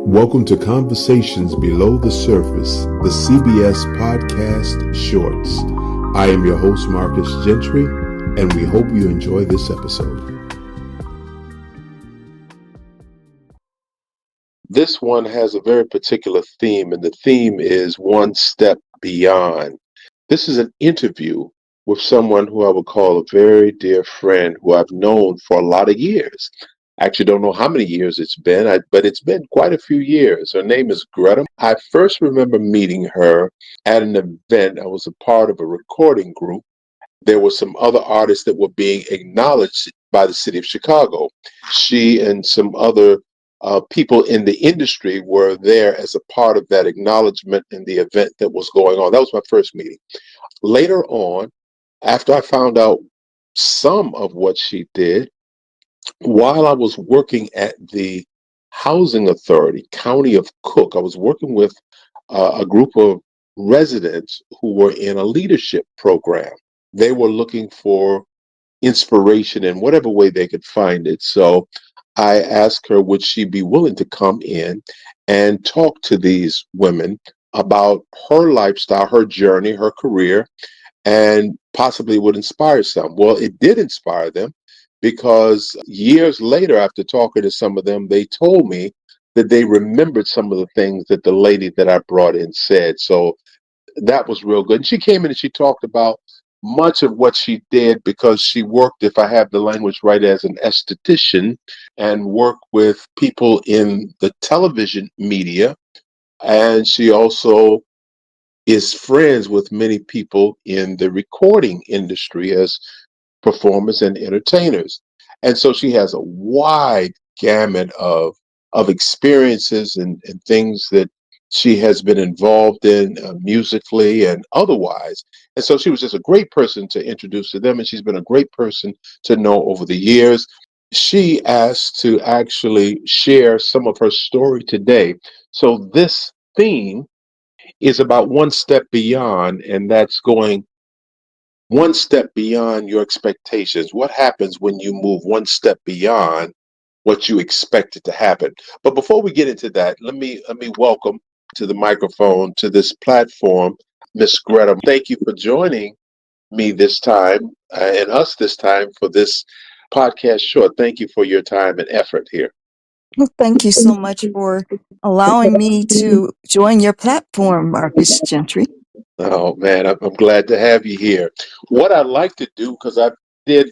Welcome to Conversations Below the Surface, the CBS Podcast Shorts. I am your host, Marcus Gentry, and we hope you enjoy this episode. This one has a very particular theme, and the theme is One Step Beyond. This is an interview with someone who I would call a very dear friend who I've known for a lot of years. I actually don't know how many years it's been, but it's been quite a few years. Her name is Greta. I first remember meeting her at an event. I was a part of a recording group. There were some other artists that were being acknowledged by the city of Chicago. She and some other people in the industry were there as a part of that acknowledgement in the event that was going on. That was my first meeting. Later on, after I found out some of what she did, while I was working at the Housing Authority, County of Cook, I was working with a group of residents who were in a leadership program. They were looking for inspiration in whatever way they could find it. So I asked her, would she be willing to come in and talk to these women about her lifestyle, her journey, her career, and possibly would inspire some. Well, it did inspire them because years later, after talking to some of them, they told me that they remembered some of the things that the lady that I brought in said. So that was real good. And she came in and she talked about much of what she did because she worked, if I have the language right, as an esthetician and worked with people in the television media. And she also is friends with many people in the recording industry as performers and entertainers. And so she has a wide gamut of experiences and things that she has been involved in musically and otherwise. And so she was just a great person to introduce to them, and she's been a great person to know over the years. She asked to actually share some of her story today. So this theme is about one step beyond, and that's going one step beyond your expectations. What happens when you move one step beyond what you expected to happen? But before we get into that, let me welcome to the microphone, to this platform, Miss Greta. Thank you for joining me this time and us this time for this podcast short. Thank you for your time and effort here. Well, thank you so much for allowing me to join your platform, Marcus Gentry. Oh man, I'm glad to have you here. What I'd like to do, because I did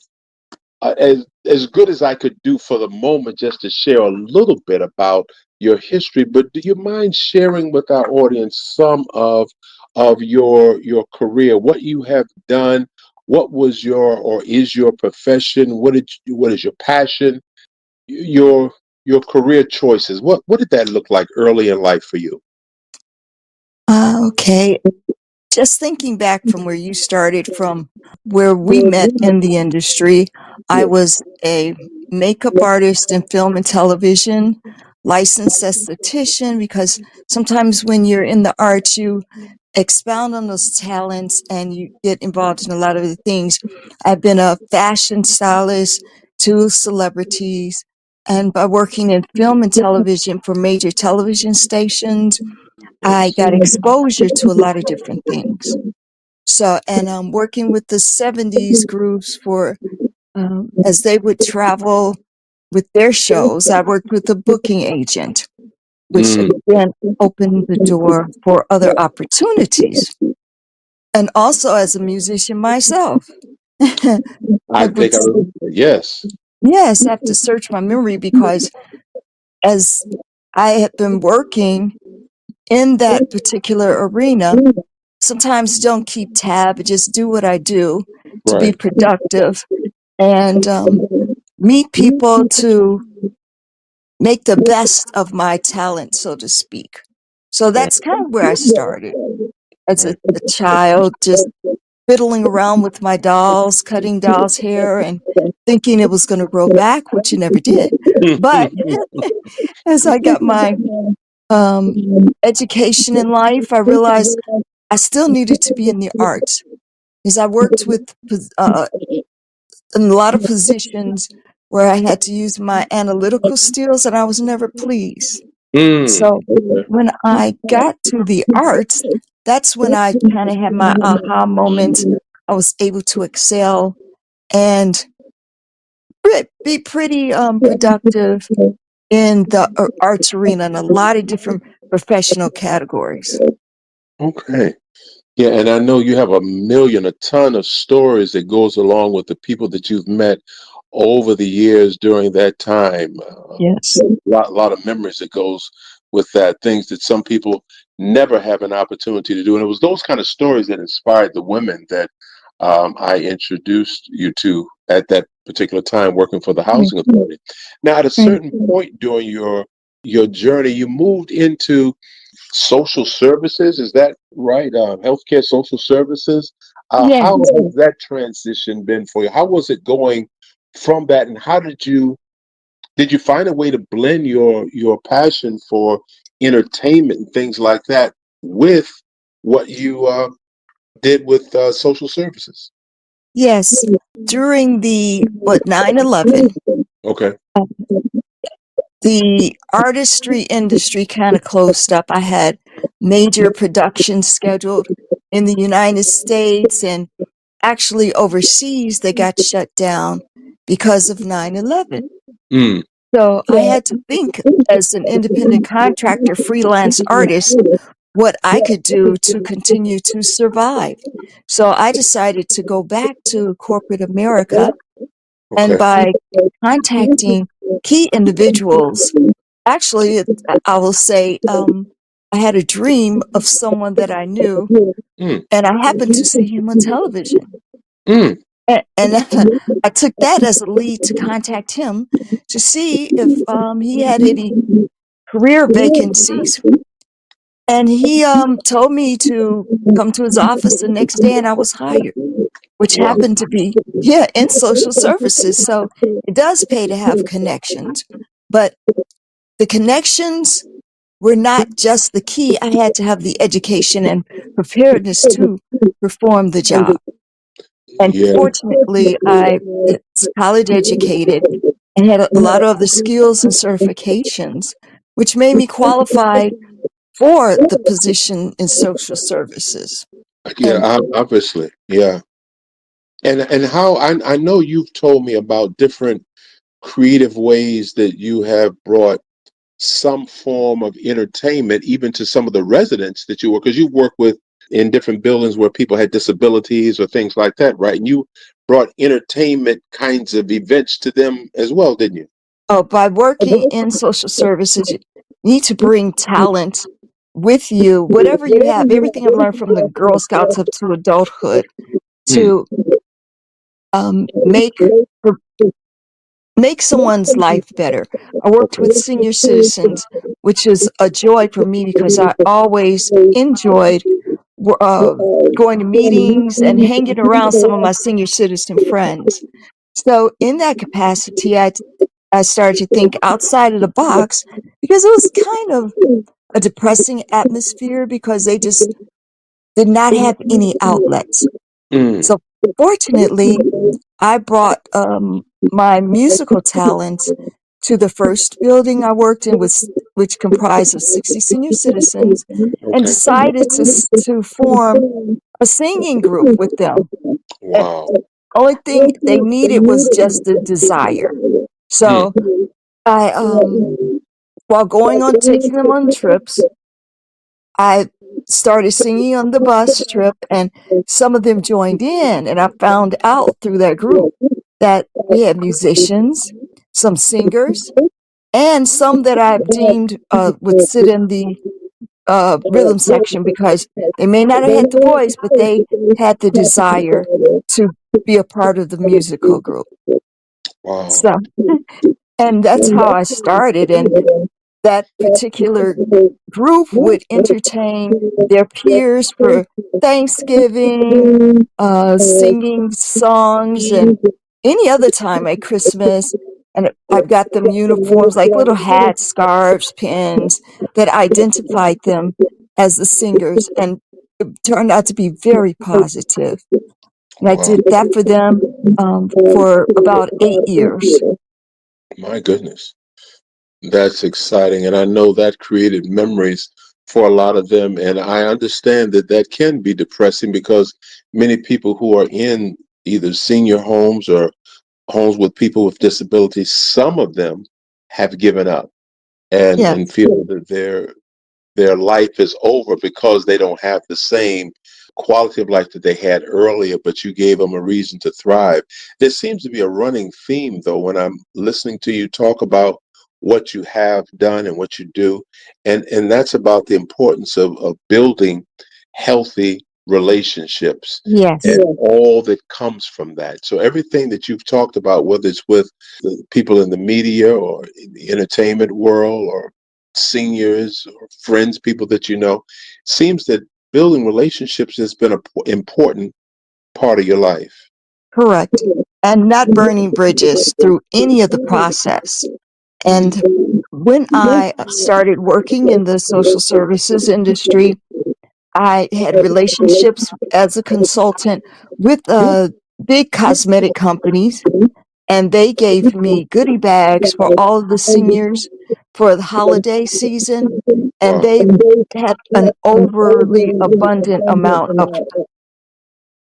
as good as I could do for the moment, just to share a little bit about your history. But do you mind sharing with our audience some of your career, what you have done, what was your or is your profession, what is your passion, your your career choices? What did that look like early in life for you? Okay. Just thinking back from where you started, from where we met in the industry, I was a makeup artist in film and television, licensed esthetician, because sometimes when you're in the arts, you expound on those talents and you get involved in a lot of the things. I've been a fashion stylist to celebrities, and by working in film and television for major television stations, I got exposure to a lot of different things. So, and working with the 70s groups for, as they would travel with their shows, I worked with a booking agent, which Mm, again opened the door for other opportunities. And also as a musician myself. I I would, think I remember. Yes. yes, I have to search my memory because as I had been working in that particular arena, sometimes don't keep tab, just do what I do to be Right. productive and meet people to make the best of my talent, so to speak. So Right. that's kind of where I started as Right. a child, just fiddling around with my dolls, cutting dolls' hair, and thinking it was going to grow back, which it never did. But as I got my um, education in life, I realized I still needed to be in the arts because I worked with in a lot of positions where I had to use my analytical skills, and I was never pleased. So Okay. when I got to the arts, that's when I kind of had my aha moment. I was able to excel and be pretty productive in the arts arena in a lot of different professional categories. Okay. Yeah, and I know you have a ton of stories that goes along with the people that you've met over the years during that time. Yes. Lot of memories that goes with that. Things that some people never have an opportunity to do, and it was those kind of stories that inspired the women that I introduced you to at that particular time, working for the Right. housing authority. Now, at a Right. certain point during your journey, you moved into social services. Is that right? Healthcare, social services. Yes. How has that transition been for you? How was it going from that, and how did you find a way to blend your passion for entertainment and things like that with what you did with social services? Yes. During the 9/11, Okay. the artistry industry kind of closed up. I had major productions scheduled in the United States and actually overseas they got shut down because of 9/11. Mm, So I had to think as an independent contractor, freelance artist, what I could do to continue to survive. So I decided to go back to corporate America, and okay. by contacting key individuals, actually, I will say, I had a dream of someone that I knew, Mm, and I happened to see him on television. mm, And I took that as a lead to contact him to see if he had any career vacancies. And he told me to come to his office the next day, and I was hired, which wow. happened to be, yeah, in social services. So it does pay to have connections, but the connections were not just the key. I had to have the education and preparedness to perform the job. And Yeah. fortunately, I was college educated and had a lot of the skills and certifications, which made me qualified for the position in social services. Yeah. And Obviously. Yeah. And how I know you've told me about different creative ways that you have brought some form of entertainment even to some of the residents that you work, because you work with in different buildings where people had disabilities or things like that, right? And you brought entertainment kinds of events to them as well, didn't you? by working in social services, you need to bring talent with you, whatever you have, everything I've learned from the Girl Scouts up to adulthood Mm, to make make someone's life better. I worked with senior citizens, which is a joy for me because I always enjoyed uh, going to meetings and hanging around some of my senior citizen friends. So, in that capacity, I started to think outside of the box because it was kind of a depressing atmosphere because they just did not have any outlets. mm, So, fortunately, I brought my musical talents to the first building I worked in, which comprised of 60 senior citizens, and okay. decided to form a singing group with them. And Wow. only thing they needed was just the desire. Mm, So I, while going on taking them on trips, I started singing on the bus trip, and some of them joined in. And I found out through that group that we had musicians, some singers, and some that I've deemed would sit in the rhythm section because they may not have had the voice, but they had the desire to be a part of the musical group. wow. So, and that's how I started. And that particular group would entertain their peers for Thanksgiving, singing songs, and any other time at Christmas. And I've got them uniforms like little hats, scarves, pins that identified them as the singers, and it turned out to be very positive. And I Wow. did that for them for about 8 years. My goodness. That's exciting. And I know that created memories for a lot of them. And I understand that that can be depressing because many people who are in either senior homes or homes with people with disabilities, some of them have given up and Yes, feel that their life is over because they don't have the same quality of life that they had earlier, but you gave them a reason to thrive. There seems to be a running theme, though, when I'm listening to you talk about what you have done and what you do, and that's about the importance of building healthy relationships yes, and all that comes from that. So everything that you've talked about, whether it's with the people in the media or in the entertainment world or seniors or friends, people that you know, seems that building relationships has been an important part of your life. correct. And not burning bridges through any of the process. And Mm. when I started working in the social services industry, I had relationships as a consultant with big cosmetic companies, and they gave me goodie bags for all of the seniors for the holiday season. And Wow. they had an overly abundant amount of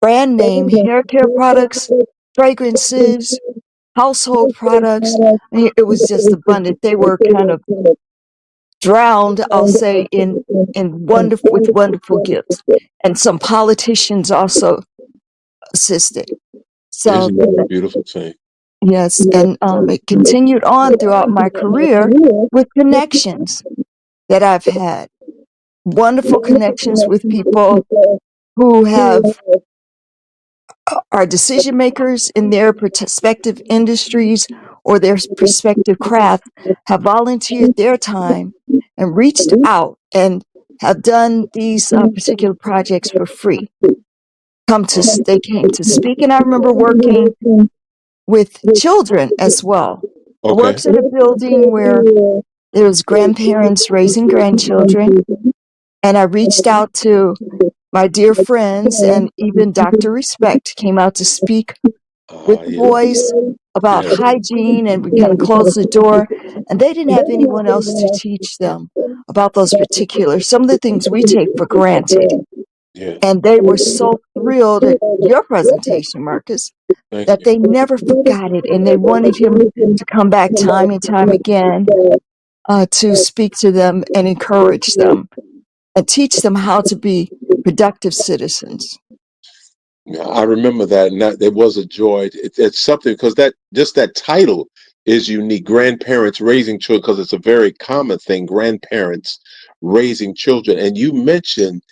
brand name hair care products, fragrances, household products. I mean, it was just abundant. They were kind of drowned, I'll say, in wonderful with wonderful gifts, and some politicians also assisted. So Isn't that a beautiful thing? yes, and it continued on throughout my career with connections that I've had. Wonderful connections with people who have are decision makers in their respective industries or their respective craft have volunteered their time and reached out and have done these particular projects for free. They came to speak, and I remember working with children as well. I Okay. worked at a building where there was grandparents raising grandchildren, and I reached out to my dear friends, and even Dr. Respect came out to speak with the Yeah. boys about Yeah. hygiene, and we kind of closed the door, and they didn't have anyone else to teach them about those particular some of the things we take for granted. Yeah. And they were so thrilled at your presentation, Marcus, Thank that you. they never forgot it, and they wanted him to come back time and time again to speak to them and encourage them and teach them how to be productive citizens. Yeah, I remember that, and that it was a joy. It's something because that just that title is unique. Grandparents raising children, because it's a very common thing. Grandparents raising children, and you mentioned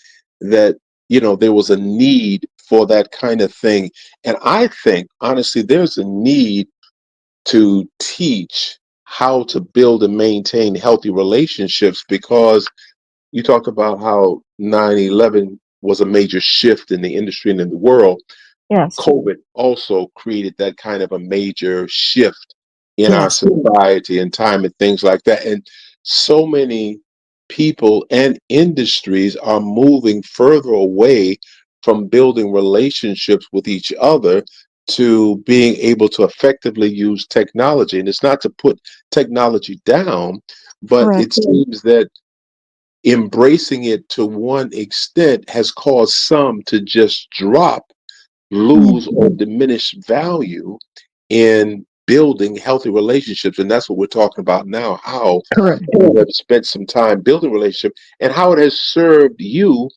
that there was a need for that kind of thing, and I think honestly, there's a need to teach how to build and maintain healthy relationships because you talked about how 9/11 was a major shift in the industry and in the world. Yes, COVID also created that kind of a major shift in our yes, society and time and things like that. And so many people and industries are moving further away from building relationships with each other to being able to effectively use technology. And it's not to put technology down, but it correct. seems that embracing it to one extent has caused some to just Yeah, lose or diminish value in building healthy relationships. And that's what we're talking about now, how correct. you have spent some time building a relationship and how it has served you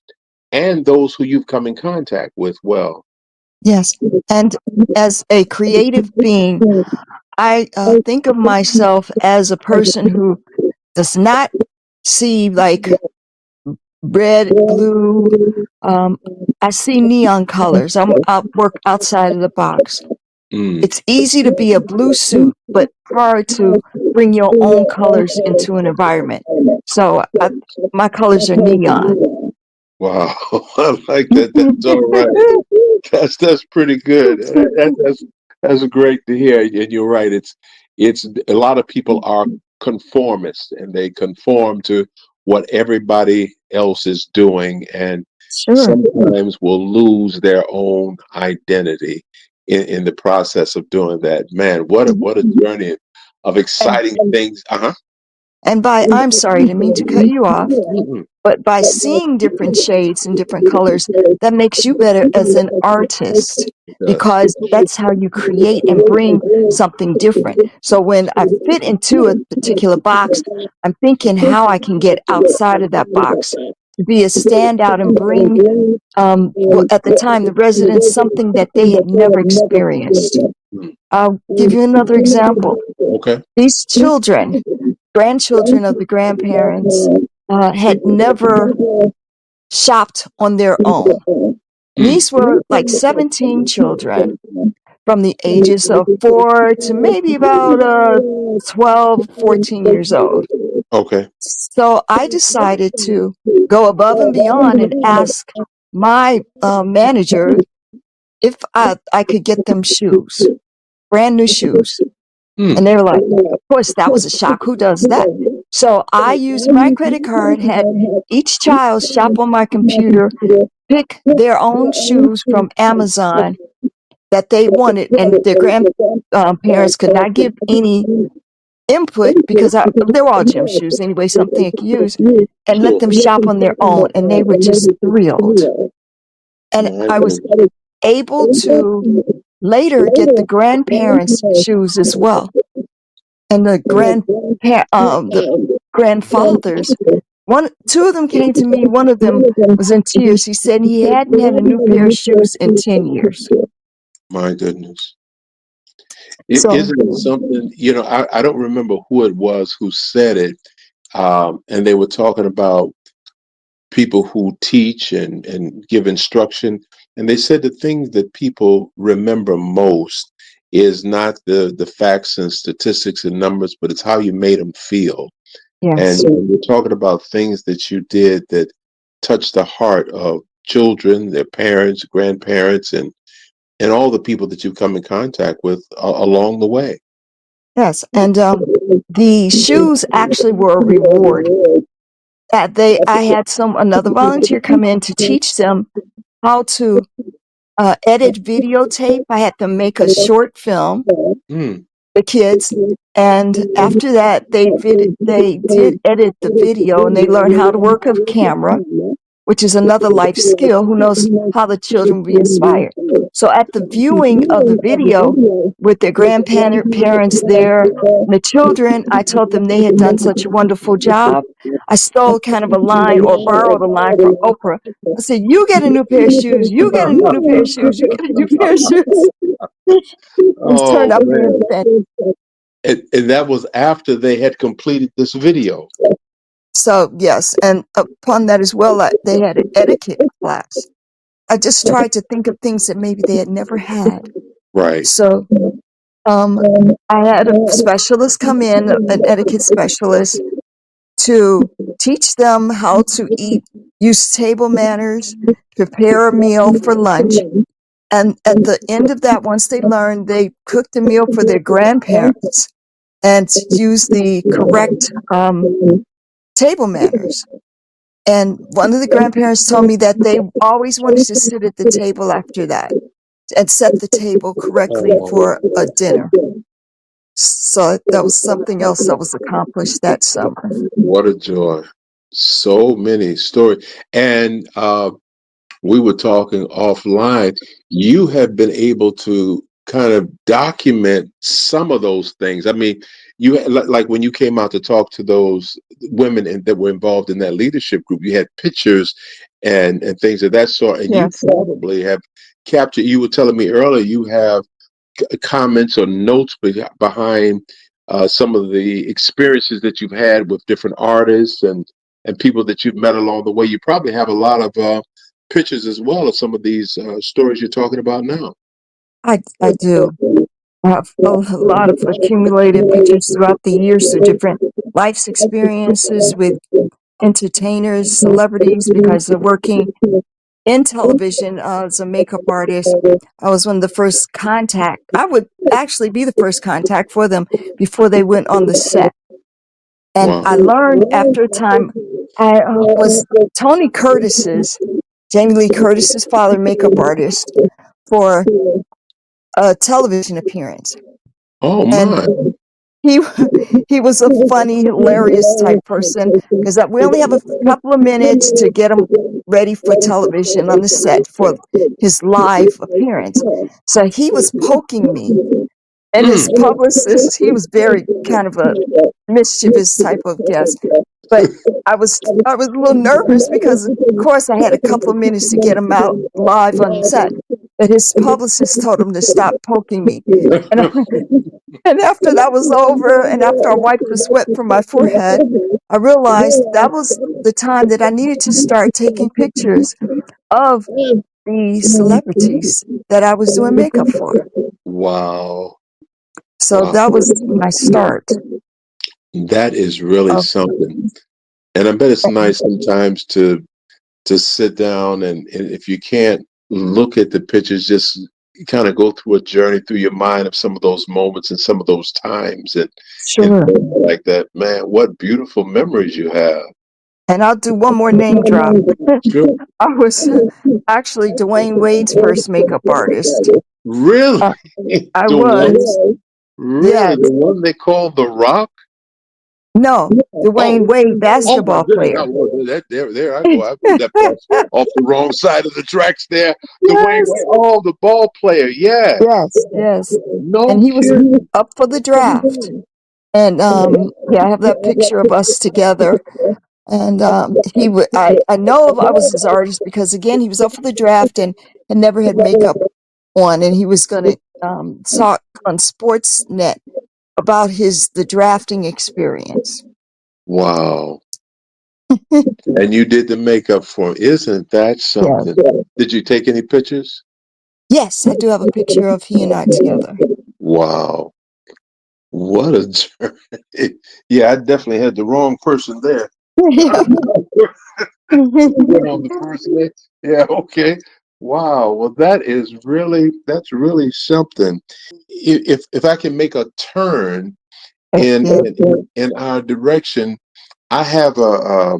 and those who you've come in contact with well. Yes. And as a creative being, I think of myself as a person who does not see like red, blue. Um, I see neon colors. I work outside of the box. Mm. It's easy to be a blue suit, but hard to bring your own colors into an environment. So my colors are neon. Wow. I like that. That's all right. That's pretty good. That's great to hear. And you're right. It's a lot of people are conformists and they conform to what everybody else is doing, and Sure. sometimes will lose their own identity in the process of doing that. Man, what a journey of And exciting things. Uh huh. And I'm sorry, I didn't mean to cut you off, Mm-mm. but by seeing different shades and different colors, that makes you better as an artist It does. because that's how you create and bring something different. So when I fit into a particular box, I'm thinking how I can get outside of that box to be a standout and bring, well, at the time, the residents something that they had never experienced. Mm. I'll give you another example. Okay. These children, grandchildren of the grandparents, had never shopped on their own. Mm. These were like 17 children from the ages of 4 to maybe about 12, 14 years old. Okay. So I decided to go above and beyond and ask my manager if I could get them shoes, brand new shoes. Mm. And they were like, of course, that was a shock. Who does that? So I used my credit card, had each child shop on my computer, pick their own shoes from Amazon that they wanted, and their grandparents could not give any input because they were all gym shoes anyway, something they could use, and let Sure. them shop on their own. And they were just thrilled. And My I was goodness. able to later get the grandparents' shoes as well. And the grandfathers, two of them came to me. One of them was in tears. He said he hadn't had a new pair of shoes in 10 years. My goodness. So, Isn't it something, I don't remember who it was who said it. And they were talking about people who teach and give instruction. And they said the things that people remember most is not the facts and statistics and numbers, but it's how you made them feel. And yes, we're talking about things that you did that touched the heart of children, their parents, grandparents, and all the people that you come in contact with along the way. yes. And the shoes actually were a reward. I had another volunteer come in to teach them how to edit videotape. I had them make a short film, Mm. the kids, and after that, they did edit the video, and they learned how to work a camera, which is another life skill. Who knows how the children will be inspired? So at the viewing of the video with their grandparents there, and the children, I told them they had done such a wonderful job. I stole kind of a line or borrowed a line from Oprah. I said, "You get a new pair of shoes. You get a new pair of shoes. You get a new pair of shoes." It turned Oh out being man. fantastic. And that was after they had completed this video. So yes, and upon that as well, they had an etiquette class. I just tried to think of things that maybe they had never had. Right. So um, I had a specialist come in, an etiquette specialist, to teach them how to eat, use table manners, prepare a meal for lunch. And at the end of that, once they learned, they cooked a meal for their grandparents and used the correct table manners. And one of the grandparents told me that they always wanted to sit at the table after that and set the table correctly Oh, for a dinner. So that was something else that was accomplished that summer. what a joy. So many stories. And we were talking offline. You have been able to kind of document some of those things. I mean, like when you came out to talk to those women that were involved in that leadership group, you had pictures and things of that sort. And you Yes. probably have captured, you were telling me earlier, you have comments or notes behind some of the experiences that you've had with different artists and people that you've met along the way. You probably have a lot of pictures as well of some of these stories you're talking about now. I do. I have a lot of accumulated pictures throughout the years of different life's experiences with entertainers, celebrities, because they're working in television as a makeup artist. I was one of the first contact. I would actually be the first contact for them before they went on the set. And Wow. I learned after a time, I was Tony Curtis's, Jamie Lee Curtis's father, makeup artist for a television appearance. Oh And my. he he was a funny, hilarious type person because we only have a couple of minutes to get him ready for television on the set for his live appearance. So he was poking me, and his Mm. publicist, he was very kind of a mischievous type of guest. But I was a little nervous because, of course, I had a couple of minutes to get him out live on set. But his publicist told him to stop poking me. And and after that was over, and after I wiped the sweat from my forehead, I realized that was the time that I needed to start taking pictures of the celebrities that I was doing makeup for. Wow. So Wow. that was my start That is really of, something. And I bet it's nice sometimes to sit down and if you can't look at the pictures, just kind of go through a journey through your mind of some of those moments and some of those times and sure. things like that. Man, what beautiful memories you have. And I'll do one more name drop. Sure. I was actually Dwayne Wade's first makeup artist. Really? Uh, I The was, one? Really? yes. The one they call The Rock? No, Oh, Dwayne Wade, oh my basketball goodness! player. There I go. I stepped off the wrong side of the tracks there. Dwayne Yes, Wade. Oh, the ball player. Yes. yes, yes. And No he was kidding. up for the draft. And yeah, I have that picture of us together. And I know I was his artist because again, he was up for the draft and never had makeup on, and he was going to talk on Sportsnet about the drafting experience. Wow. And you did the makeup for him. Isn't that Yes, something? Did you take any pictures? yes, I do have a picture of he and I together. Wow. What a journey. Yeah, I definitely had the wrong person there. Yeah. Went on the first day. Yeah, okay. Wow. Well, that's really something. If I can make a turn in Yeah. in our direction, I have a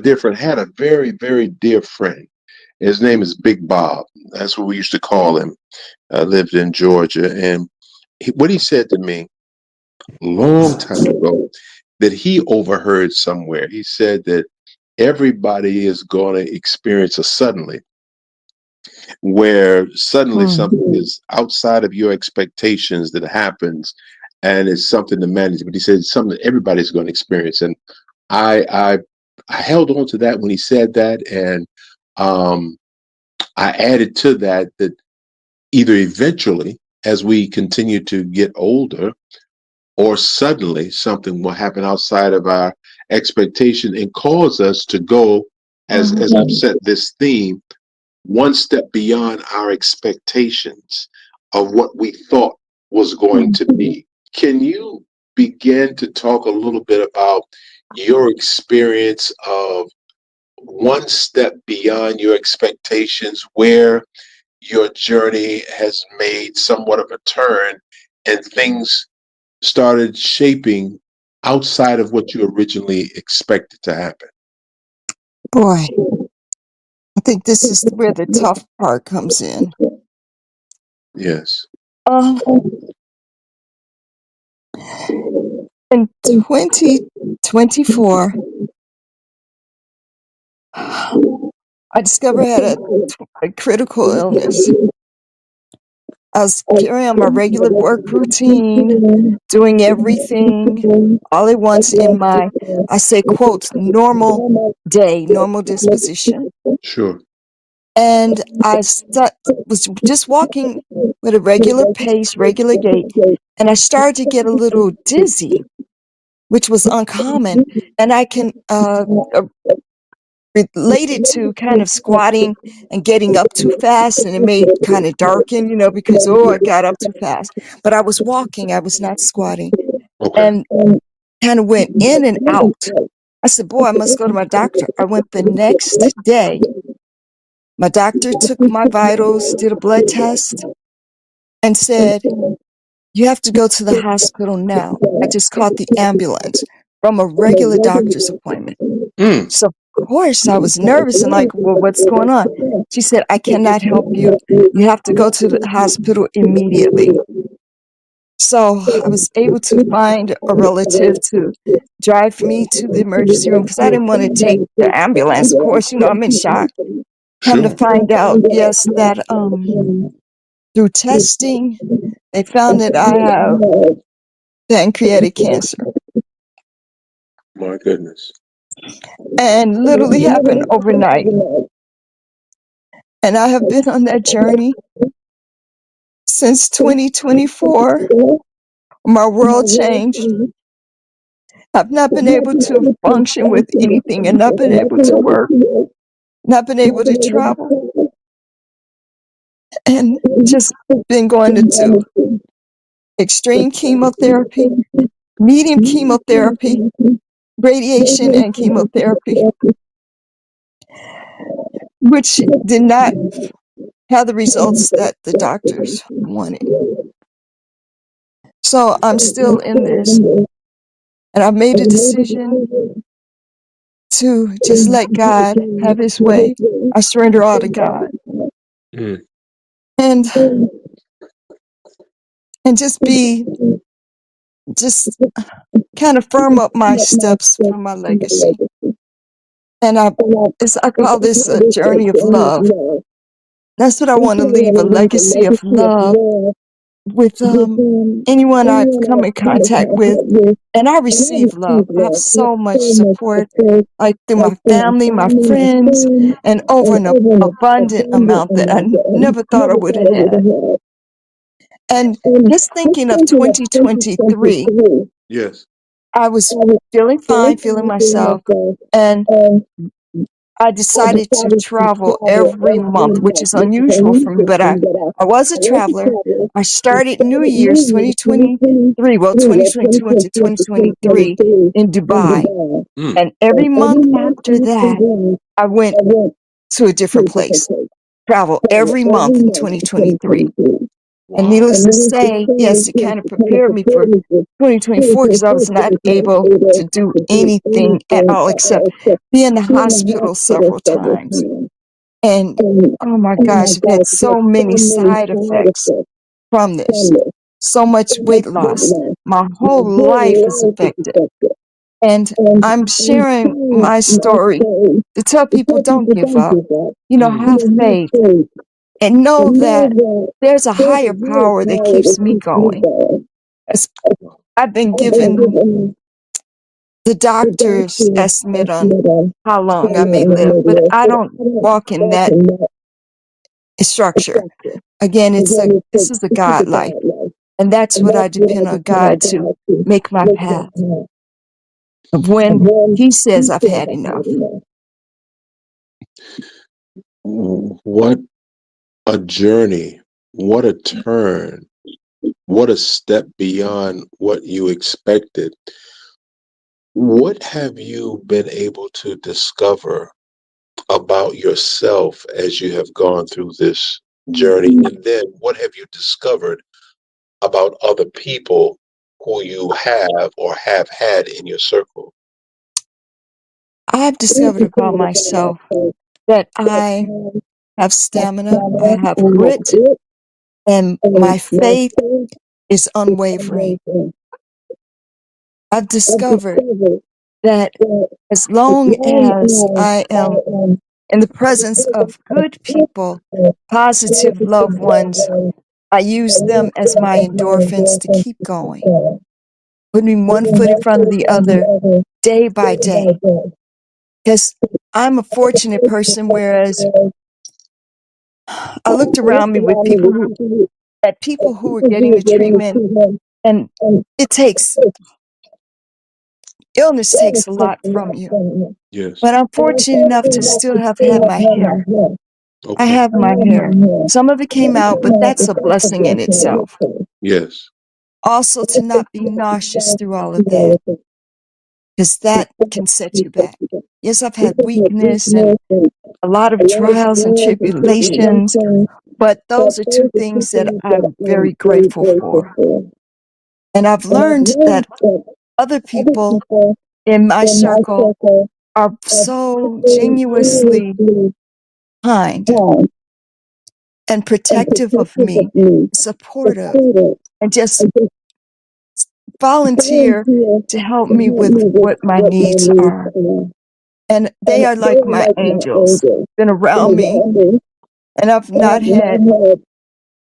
different had a very dear friend. His name is Big Bob. That's what we used to call him. I lived in Georgia, and what he said to me a long time ago that he overheard somewhere. He said that everybody is going to experience a suddenly, where suddenly Hmm. something is outside of your expectations that happens, and it's something to manage. But he said it's something that everybody's going to experience, and I I I held on to that when he said that, and um, I added to that either eventually, as we continue to get older, or suddenly something will happen outside of our expectation and cause us to go, as I've said, this theme one step beyond our expectations of what we thought was going to be. Can you begin to talk a little bit about your experience of one step beyond your expectations, where your journey has made somewhat of a turn and things started shaping outside of what you originally expected to happen? Boy, I think this is where the tough part comes in. Yes. Um, in 2024, I discovered I had a critical illness. I was carrying on my regular work routine, doing everything all at once in my, I say, quote, normal day, normal disposition. Sure. And was just walking with a regular pace, regular gait, and I started to get a little dizzy, which was uncommon. And I can relate it to kind of squatting and getting up too fast, and it made kind of darken, because, oh, I got up too fast. But I was walking, I was not squatting, Okay. and kind of went in and out. I said, boy, I must go to my doctor. I went the next day. My doctor took my vitals, did a blood test, and said, you have to go to the hospital now. I just caught the ambulance from a regular doctor's appointment. Mm. So, of course, I was nervous and like, well, what's going on? She said, I cannot help you. You have to go to the hospital immediately. So I was able to find a relative to drive me to the emergency room because I didn't want to take the ambulance. Of course, I'm in shock. Come to Sure. find out, yes, that through testing, they found that I have pancreatic cancer, My goodness. and literally happened overnight. And I have been on that journey since 2024. My world changed. I've not been able to function with anything and not been able to work, not been able to travel, and just been going to do extreme chemotherapy, medium chemotherapy, radiation, and chemotherapy, which did not have the results that the doctors wanted. So I'm still in this, and I've made a decision to just let God have his way. I surrender all to God. Mm. And just kind of firm up my steps for my legacy. And I call this a journey of love. That's what I want to leave, a legacy of love with anyone I've come in contact with. And I receive love. I have so much support, like through my family, my friends, and over an abundant amount that I never thought I would have had. And just thinking of 2023, Yes. I was feeling fine, feeling myself, and I decided to travel every month, which is unusual for me, but I was a traveler. I started New Year's 2023, well, 2022 into 2023 in Dubai. Mm. And every month after that, I went to a different place, travel every month in 2023. And Wow. needless to say, yes, it kind of prepared me for 2024 because I was not able to do anything at all except be in the hospital several times. And oh my gosh, I've had so many side effects from this, so much weight loss. My whole life is affected. And I'm sharing my story to tell people don't give up, have faith and know that there's a higher power that keeps me going. As I've been given the doctor's estimate on how long I may live, but I don't walk in that structure. Again, this is a God life, and that's what I depend on God to make my path of when He says I've had enough. What a journey. What a turn. What a step beyond what you expected. What have you been able to discover about yourself as you have gone through this journey? And then what have you discovered about other people who you have or have had in your circle? I've discovered about myself that I have stamina, I have grit, and my faith is unwavering. I've discovered that as long as I am in the presence of good people, positive loved ones, I use them as my endorphins to keep going, putting one foot in front of the other day by day. Because I'm a fortunate person, whereas I looked around me with people who were getting the treatment, and illness takes a lot from you. Yes. But I'm fortunate enough to still have had my hair. I Okay. have my hair. Some of it came out, but that's a blessing in itself. Yes. Also, to not be nauseous through all of that, because that can set you back. Yes, I've had weakness and a lot of trials and tribulations, but those are two things that I'm very grateful for. And I've learned that other people in my circle are so genuinely kind and protective of me, supportive, and just volunteer to help me with what my needs are. And they are like my angels, been around me, and I've not had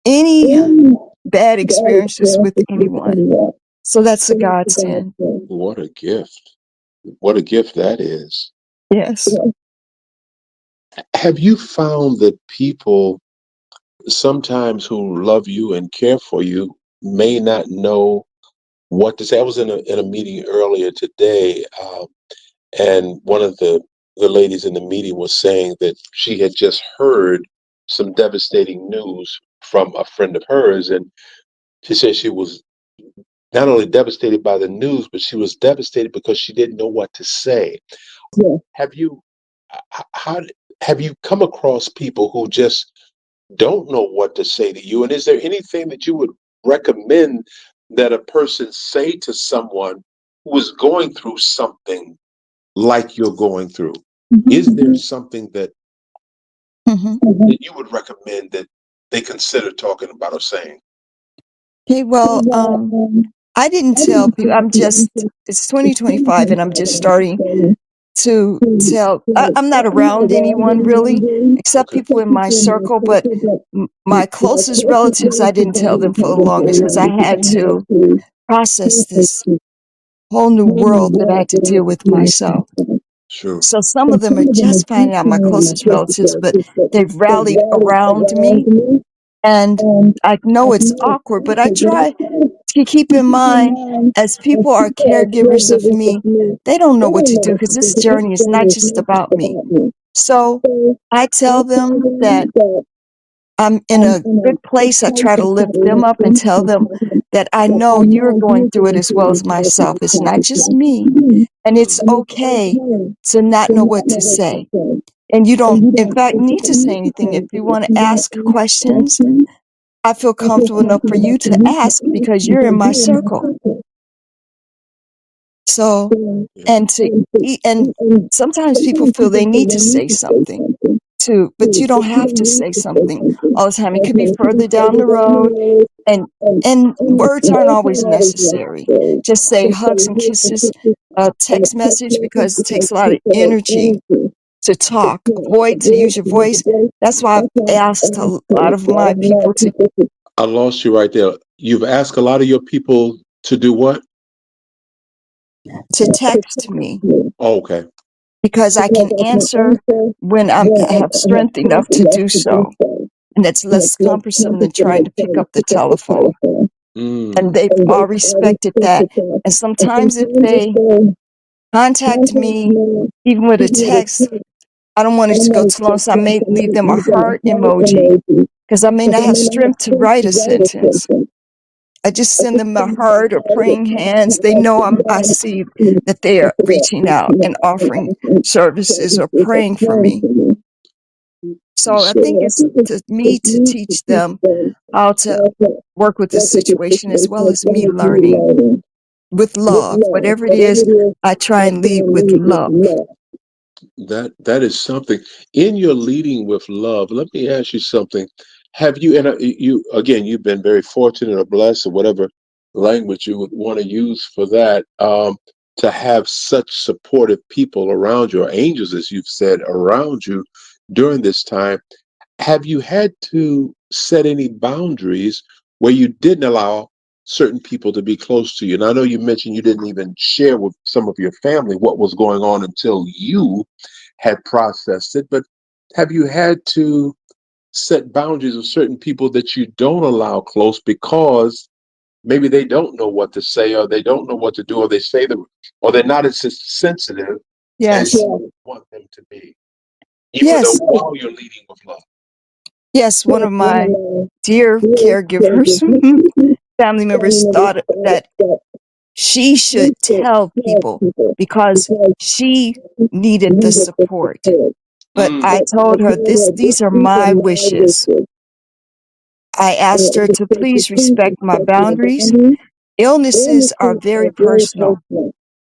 any bad experiences with anyone. So that's a godsend. What a gift. What a gift that is. Yes. Have you found that people sometimes who love you and care for you may not know what to say? I was in a meeting earlier today, and one of the ladies in the meeting was saying that she had just heard some devastating news from a friend of hers, and she said she was not only devastated by the news, but she was devastated because she didn't know what to say. Yeah. Have you how have you come across people who just don't know what to say to you? And is there anything that you would recommend that a person say to someone who is going through something like you're going through? Is there something that Hmm. that you would recommend that they consider talking about or saying? Okay, well, I didn't tell people. It's 2025, and I'm just starting to tell. I'm not around anyone really, except Okay. people in my circle, but my closest relatives, I didn't tell them for the longest because I had to process this whole new world that I had to deal with myself. Sure. So some of them are just finding out, my closest relatives, but they've rallied around me, and I know it's awkward, but I try to keep in mind, as people are caregivers of me, they don't know what to do because this journey is not just about me. So I tell them that I'm in a good place. I try to lift them up and tell them that I know you're going through it as well as myself. It's not just me. And it's okay to not know what to say. And you don't, in fact, need to say anything. If you want to ask questions, I feel comfortable enough for you to ask because you're in my circle. So, Yeah. and to eat, and sometimes people feel they need to say something too, but you don't have to say something all the time. It could be further down the road, and words aren't always necessary. Just say hugs and kisses, text message, because it takes a lot of energy to talk. Avoid to use your voice. That's why I've asked a lot of my people I lost you right there. You've asked a lot of your people to do what? to text me, Oh, okay. because I can answer when I have strength enough to do so. And it's less cumbersome than trying to pick up the telephone. And Mm, they've all respected that. And sometimes if they contact me, even with a text, I don't want it to go too long, so I may leave them a heart emoji because I may not have strength to write a sentence. I just send them a heart or praying hands. They know I see that they are reaching out and offering services or praying for me. So I think it's to me to teach them how to work with the situation as well as me learning with love. Whatever it is, I try and lead with love. that is something. In your leading with love, let me ask you something. Have you, and you again, you've been very fortunate or blessed, or whatever language you would want to use for that, to have such supportive people around you, or angels, as you've said, around you during this time. Have you had to set any boundaries where you didn't allow certain people to be close to you? And I know you mentioned you didn't even share with some of your family what was going on until you had processed it, but have you had to set boundaries with certain people that you don't allow close because maybe they don't know what to say, or they don't know what to do, or they say them, or they're not as sensitive as Yes. you want them to be, even though Yes. while you're leading with love? Yes. One of my dear caregivers, family members, thought that she should tell people because she needed the support. But Mm, I told her these are my wishes. I asked her to please respect my boundaries. Illnesses are very personal,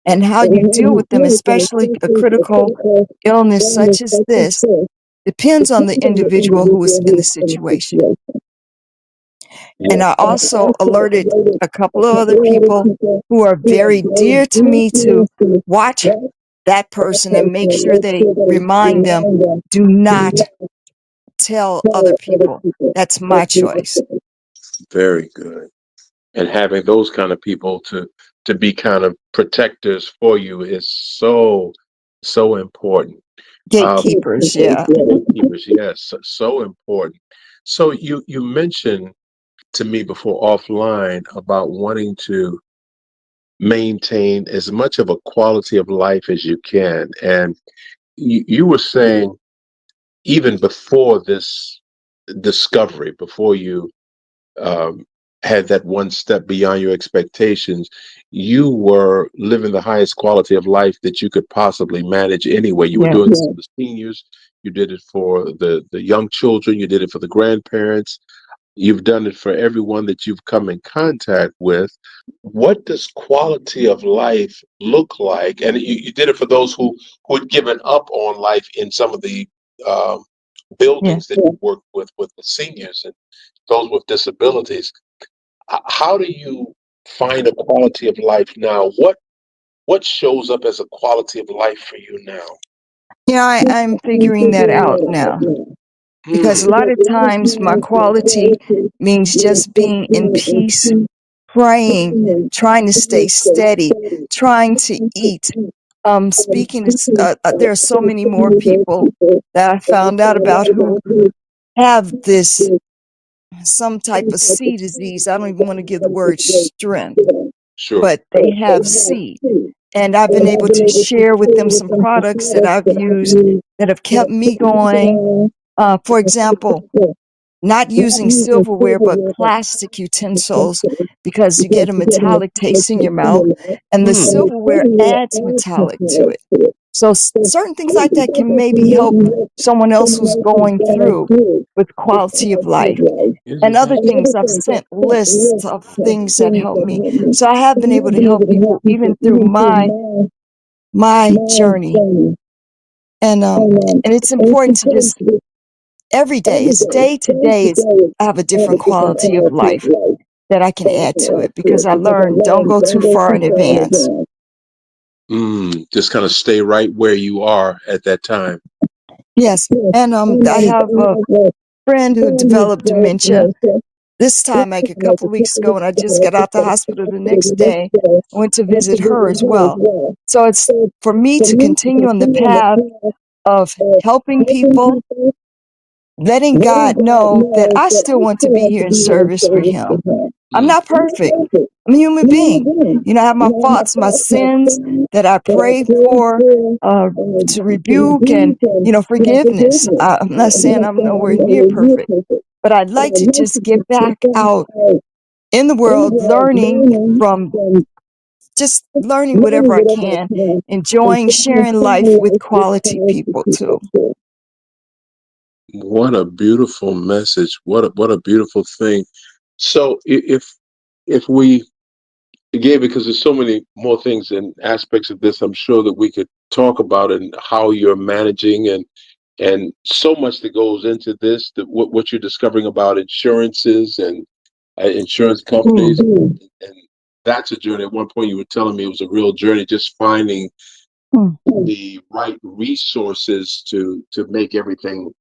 and how you deal with them, especially a critical illness such as this, depends on the individual who is in the situation. And I also alerted a couple of other people who are very dear to me to watch that person and make sure they remind them, do not tell other people. That's my choice. Very good. And having those kind of people to be kind of protectors for you is so important. Gatekeepers, yeah. Gatekeepers, yes, so important. So you mentioned to me before offline about wanting to maintain as much of a quality of life as you can, and you were saying even before this discovery, before you um, had that one step beyond your expectations, you were living the highest quality of life that you could possibly manage anyway. You were Yeah. doing this for the seniors, you did it for the young children, you did it for the grandparents, you've done it for everyone that you've come in contact with. What does quality of life look like? And you did it for those who had given up on life in some of the um, Yeah. buildings that you work with the seniors and those with disabilities. How do you find a quality of life now? What shows up as a quality of life for you now? Yeah, I'm figuring that out now because a Mm, lot of times my quality means just being in peace, praying, trying to stay steady, trying to eat. Speaking, there are so many more people that I found out about who have this some type of C disease. I don't even want to give the word strength, sure. but they have C. And I've been able to share with them some products that I've used that have kept me going. For example, not using silverware, but plastic utensils because you get a metallic taste in your mouth, and the Mm, silverware adds metallic to it. So certain things like that can maybe help someone else who's going through with quality of life. isn't And other that things, I've sent lists of things that help me. So I have been able to help people even through my journey. And it's important to just every day, it's day to day, is I have a different quality of life that I can add to it because I learned don't go too far in advance. just kind of stay right where you are at that time. Yes. And I have a friend who developed dementia this time, like a couple of weeks ago, and I just got out the hospital the next day. I went to visit her as well. So it's for me to continue on the path of helping people, letting God know that I still want to be here in service for Him. I'm Mm, not perfect. I'm a human being. You know, I have my faults, my sins that I pray for uh, to rebuke and, forgiveness. I'm not saying I'm nowhere near perfect, but I'd like to just get back out in the world, learning from just learning whatever I can, enjoying sharing life with quality people too. what a beautiful message. What a beautiful thing. So if we again, because there's so many more things and aspects of this, I'm sure that we could talk about and how you're managing and so much that goes into this, that what you're discovering about insurances and insurance companies, and that's a journey. At one point, you were telling me it was a real journey, just finding Mm. the right resources to make everything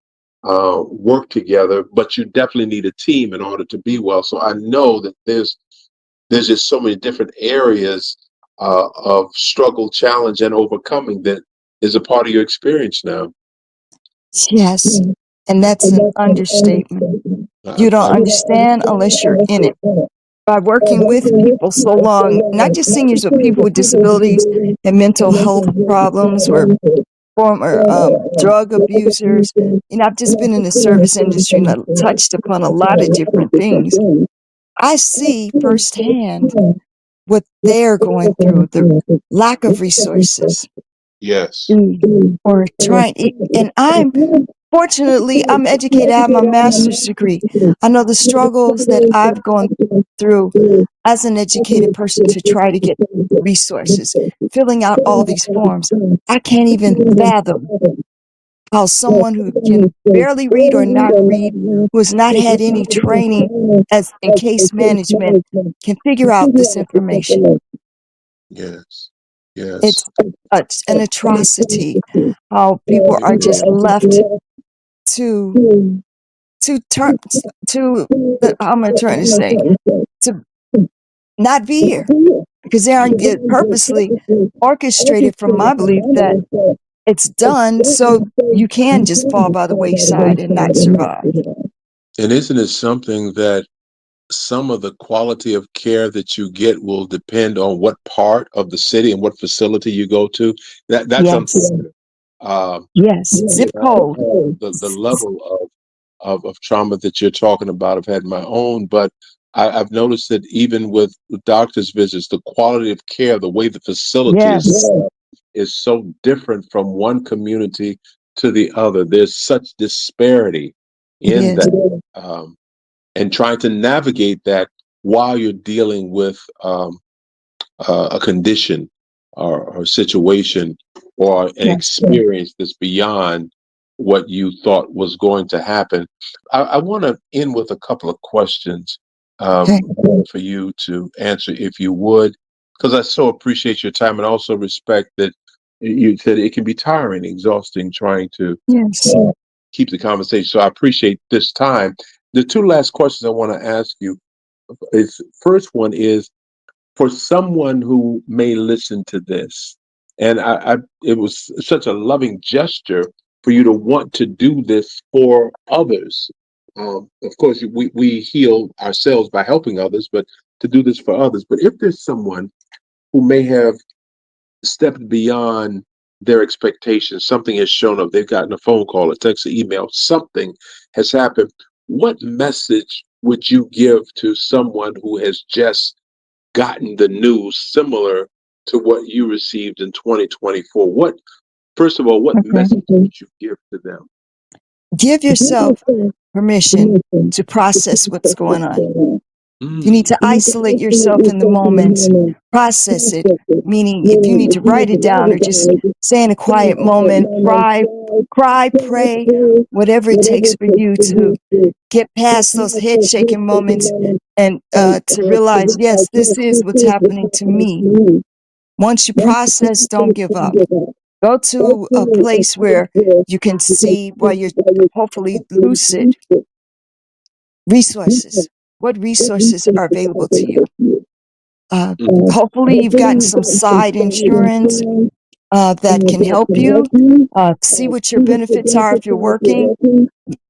work together. But you definitely need a team in order to be well. So I know that there's just so many different areas of struggle, challenge, and overcoming that is a part of your experience now. Yes, and that's an understatement. I, You don't I, understand unless you're in it. By working with people so long, not just seniors, but people with disabilities and mental health problems or former drug abusers. I've just been in the service industry and I've touched upon a lot of different things. I see firsthand what they're going through, the lack of resources, yes. or trying. And I'm educated. I have my master's degree. I know the struggles that I've gone through as an educated person to try to get resources, filling out all these forms. I can't even fathom how someone who can barely read or not read, who has not had any training as in case management, can figure out this information. Yes. Yes. It's an atrocity how people are just left to turn to how am I trying to say, to not be here because they aren't purposely orchestrated from my belief that it's done so you can just fall by the wayside and not survive. And isn't it something that some of the quality of care that you get will depend on what part of the city and what facility you go to? That's Yes, unfortunate. Um, yes, zip code. the level of trauma that you're talking about, I've had my own, but I've noticed that even with doctor's visits, the quality of care, the way the facility is Yes, set up, is so different from one community to the other. There's such disparity it in is. that. And trying to navigate that while you're dealing with a condition or situation or an Yes. experience that's beyond what you thought was going to happen. I want to end with a couple of questions Okay. for you to answer, if you would, because I so appreciate your time and also respect that you said it can be tiring, exhausting, trying to Yes. keep the conversation. So I appreciate this time. The two last questions I want to ask you is, first one is, for someone who may listen to this, and it was such a loving gesture for you to want to do this for others. Of course, we heal ourselves by helping others, but to do this for others. But if there's someone who may have stepped beyond their expectations, something has shown up, they've gotten a phone call, a text, an email, something has happened, what message would you give to someone who has just gotten the news similar to what you received in 2024? First of all, what Okay. message would you give to them? Give yourself permission to process what's going on. If you need Mm, to isolate yourself in the moment, process it. Meaning, if you need to write it down or just stay in a quiet moment, cry, pray, whatever it takes for you to get past those head shaking moments and to realize, yes, this is what's happening to me. Once you process, don't give up. Go to a place where you can see, while you're hopefully lucid, resources. What resources are available to you? mm, Hopefully, you've gotten some side insurance that can help you. See what your benefits are if you're working.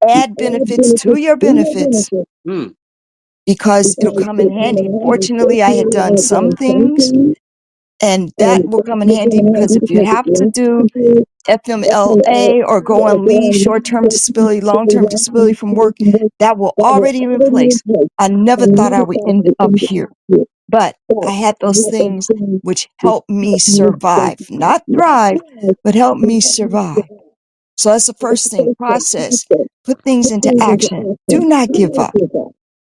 Add benefits to your benefits mm. because it'll come in handy. Fortunately, I had done some things, and that will come in handy because if you have to do FMLA or go on leave, short-term disability, long-term disability from work, that will already be in place. I never thought I would end up here, but I had those things which helped me survive, not thrive, but help me survive. So that's the first thing. Process, put things into action. Do not give up.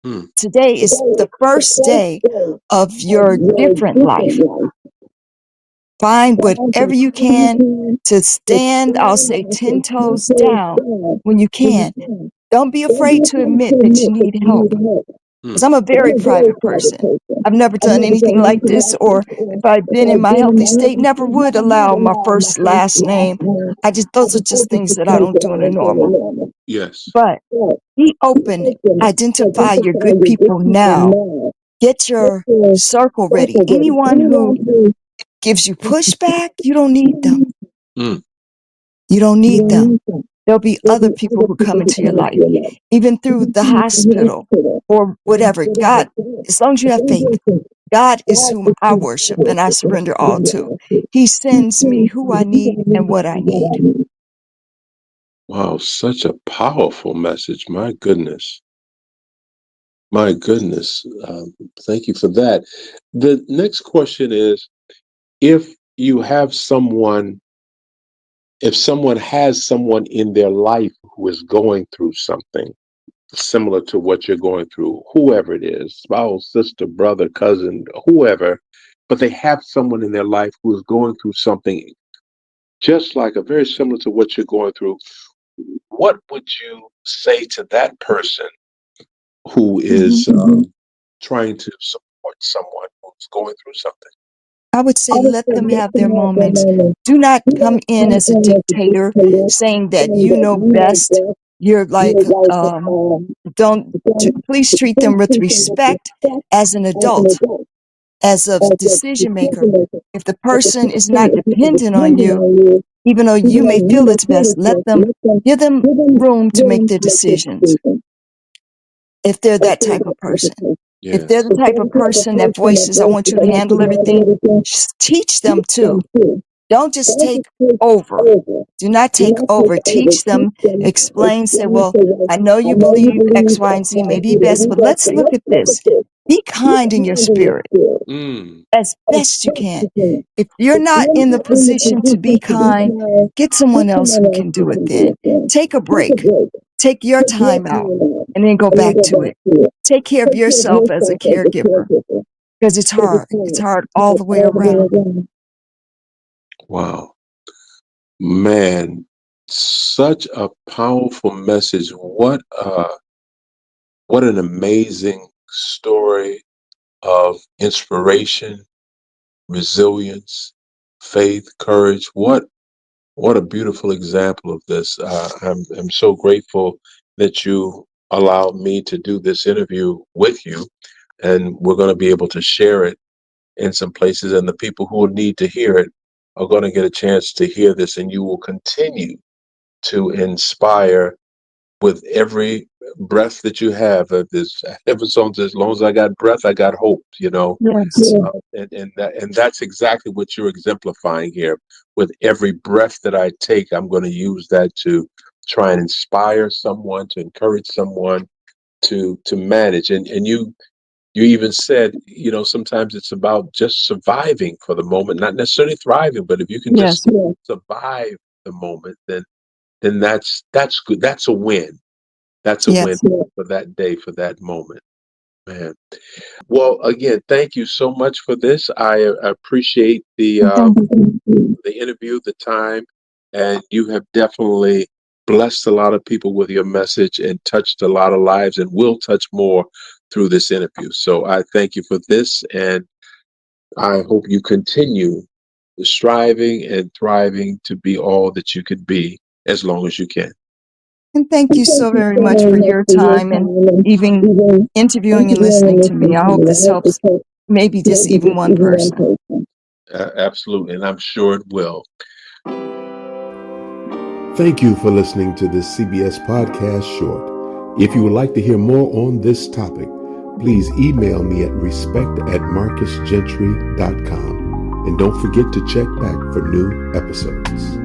Mm. Today is the first day of your different life. Find whatever you can to stand, I'll say 10 toes down when you can. Don't be afraid to admit that you need help. Because Mm. I'm a very private person. I've never done anything like this, or if I'd been in my healthy state, never would allow my first, last name. Those are just things that I don't do in a normal. Yes. But be open, identify your good people now. Get your circle ready. Anyone who gives you pushback, you don't need them. Mm. You don't need them. There'll be other people who come into your life, even through the hospital or whatever. God, as long as you have faith, God is whom I worship and I surrender all to. He sends me who I need and what I need. Wow, such a powerful message. My goodness. My goodness. Thank you for that. The next question is, if you have someone, if someone has someone in their life who is going through something similar to what you're going through, whoever it is, spouse, sister, brother, cousin, whoever, but they have someone in their life who is going through something just like a very similar to what you're going through, what would you say to that person who is trying to support someone who's going through something? I would say I would let say them let have them their have their moments. moment. Do not Do come not in come as a in as a dictator dictator saying that saying you that know you know best. best. You're like, You're like, please treat please them with treat them with respect respect as an as an adult, adult, as a as a decision maker. decision maker. If the If the person is person not is not dependent on dependent you, on you, even though you even though may you feel may it's feel best, it's best, give them give them room to make room their to make their decisions decision. if they're If that they're type of that type of person. person. If they're Yes. the If type they're of the type of person that person that voices, I want voices, you to I want you handle to handle everything, everything, just teach them teach them too. too. Don't just Don't take just take over. over. Do not Do take not over. take over. Teach Teach them, them. explain, say, Explain. well, Say, well, I know I you know you believe X, believe Y, X, and Z Y, may and be Z may best, be but best, let's but look let's at look at this. this. Be Be kind in your kind in your spirit spirit Mm. as as best you best can. you can. If you're If not you're in the not in the position to be position to be kind, kind, get get someone else who someone else can who do it can do then. it then. Take a Take a break. break. Take your Take your time out time out and then go and then back go to back it. to it. Take care of Take care of yourself as a yourself as a caregiver caregiver because it's because hard. it's It's hard. hard It's all hard the way all the way around. around. Wow. Man, such a powerful message. What an amazing story of inspiration, resilience, faith, courage. What a beautiful example of this. I'm so grateful that you allowed me to do this interview with you, and we're going to be able to share it in some places, and the people who will need to hear it are going to get a chance to hear this, and you will continue to inspire with every breath that you have. This episode, as long as I got breath, I got hope. Yes. And that's exactly what you're exemplifying here. With every breath that I take, I'm going to use that to try and inspire someone, to encourage someone to manage. And you even said, sometimes it's about just surviving for the moment, not necessarily thriving, but if you can just Yes. survive the moment, then that's good. That's a win. That's a win Yes. for that day, for that moment, man. Well, again, thank you so much for this. I appreciate Thank you. the interview, the time, and you have definitely blessed a lot of people with your message and touched a lot of lives, and will touch more through this interview. So I thank you for this, and I hope you continue striving and thriving to be all that you could be as long as you can. And thank you Thank so you very so much very for much your for your time and time and even even interviewing and interviewing and listening to me. listening I to hope me. I this hope this helps helps maybe just maybe even just one even one person. person. Absolutely, and I'm sure it will. Thank you for listening to this CBS Podcast Short. If you would like to hear more on this topic, please email me at respect@marcusgentry.com. And don't forget to check back for new episodes.